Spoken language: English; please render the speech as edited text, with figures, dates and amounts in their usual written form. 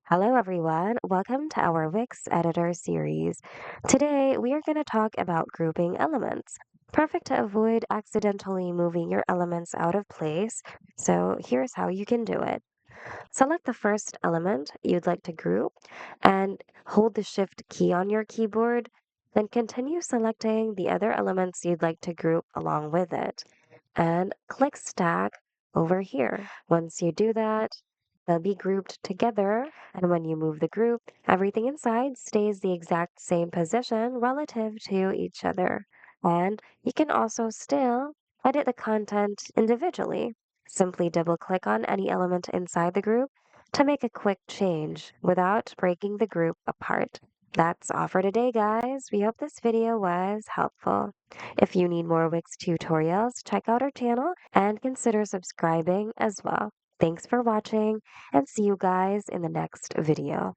Hello, everyone. Welcome to our Wix Editor series. Today, we are going to talk about grouping elements. Perfect to avoid accidentally moving your elements out of place. So, here's how you can do it. Select the first element you'd like to group and hold the Shift key on your keyboard. Then continue selecting the other elements you'd like to group along with it. And click Stack over here. Once you do that, they'll be grouped together, and when you move the group, everything inside stays the exact same position relative to each other. And you can also still edit the content individually. Simply double click on any element inside the group to make a quick change without breaking the group apart. That's all for today, guys. We hope this video was helpful. If you need more Wix tutorials, check out our channel and consider subscribing as well. Thanks for watching and see you guys in the next video.